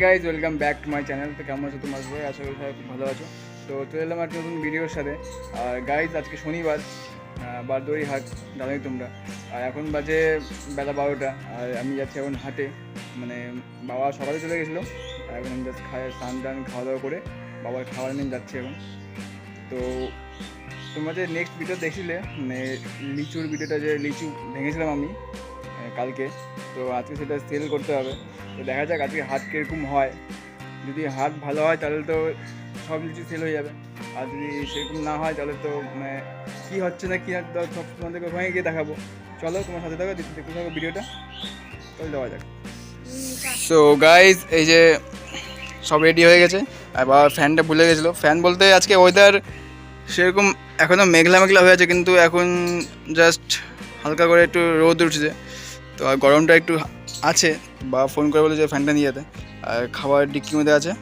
Guys welcome back to my channel. তো কেমন আছো তোমার সবাই? আশা করি সবাই খুব ভালো আছো। তো চলে এলাম একটা নতুন ভিডিওর সাথে। আর গাইজ আজকে শনিবার, বারদৌরি হাট, জানোই তোমরা। আর এখন বাজে বেলা 12টা, আর আমি যাচ্ছি এখন হাটে। মানে বাবা সকালে চলে গেছিলো, আর এখন আমি জাস্ট স্নান টান খাওয়া দাওয়া করে বাবার খাবার নিয়ে যাচ্ছি এখন। তো তোমরা যে নেক্সট ভিডিও দেখছিলে, মানে লিচুর ভিডিওটা, যে লিচু ভেঙেছিলাম আমি কালকে, তো আজকে সেটা সেল করতে হবে। তো দেখা যাক আজকে হাট কীরকম হয়। যদি হাট ভালো হয় তাহলে তো সব লিচু সেল হয়ে যাবে, আর যদি সেরকম না হয় তাহলে তো মানে কী হচ্ছে না কী সব তোমাদেরকে ওখানে গিয়ে দেখাবো। চলো তোমার সাথে থাকো, দেখতে থাকো ভিডিওটা, চল দেওয়া যাক। সো গাইজ এই যে সব রেডি হয়ে গেছে, আর বাবা ফ্যানটা ভুলে গেছিলো। ফ্যান বলতে আজকে ওয়েদার সেরকম এখনও মেঘলা মেঘলা হয়ে আছে, কিন্তু এখন জাস্ট হালকা করে একটু রোদ উঠছে। তো আর গরমটা একটু আছে, বা ফোন করে বলে যে ফ্যানটা নিয়ে যেতে। আর খাবার ডিক্কির মধ্যে আছে।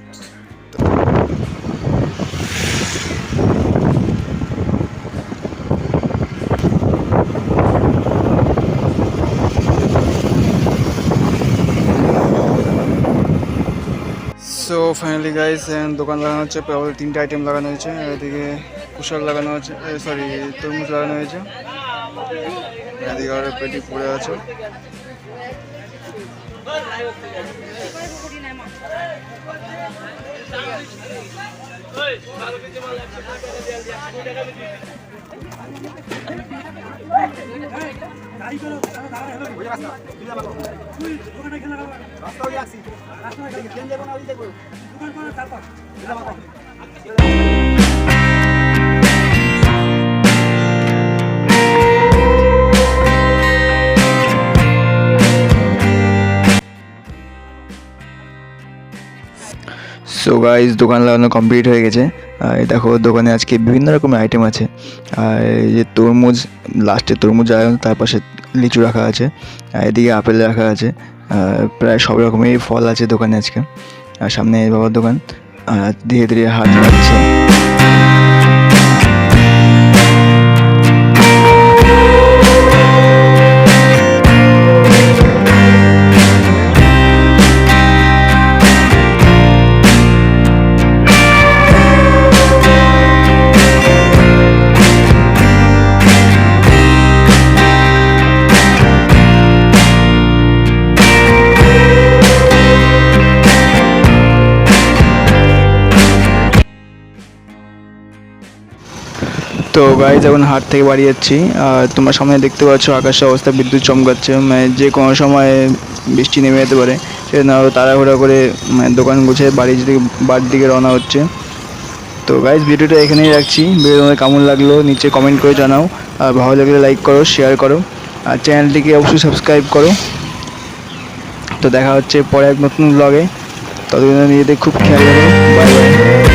সো ফাইনালি গাইস দোকান লাগানো হচ্ছে, প্রায় 3টে আইটেম লাগানো হয়েছে। এদিকে কুশাল লাগানো হচ্ছে, সরি তরমুজ লাগানো হয়েছে। এদিকে আরও পেটি পড়ে আছে। সো গাইজ দোকান লাগানো কমপ্লিট হয়ে গেছে। আর দেখো দোকানে আজকে বিভিন্ন রকমের আইটেম আছে। আর এই যে তরমুজ, লাস্টে তরমুজ লাগানো, তার পাশে লিচু রাখা আছে, আর এদিকে আপেল রাখা আছে। প্রায় সব রকমেরই ফল আছে দোকানে আজকে। আর সামনে বাবার দোকান, আর ধীরে ধীরে হাট বাড়ছে। তো গাইজ এখন হাট থেকে বাড়ি যাচ্ছি। আর তোমার সামনে দেখতে পাচ্ছ আকাশের অবস্থা, বিদ্যুৎ চমকাচ্ছে, মানে যে কোনো সময় বৃষ্টি নেমে যেতে পারে। সেজন্য আরও তাড়াহুড়া করে মানে দোকান গুছিয়ে বাড়ির দিকে রওনা হচ্ছে। তো গাইজ ভিডিওটা এখানেই রাখছি। ভিডিও তোমাদের কেমন লাগলো নিচে কমেন্ট করে জানাও, আর ভালো লাগলে লাইক করো, শেয়ার করো, আর চ্যানেলটিকে অবশ্যই সাবস্ক্রাইব করো। তো দেখা হচ্ছে পরে এক নতুন ব্লগে। ততদিন নিজেদের খুব খেয়াল রাখো। Bye bye.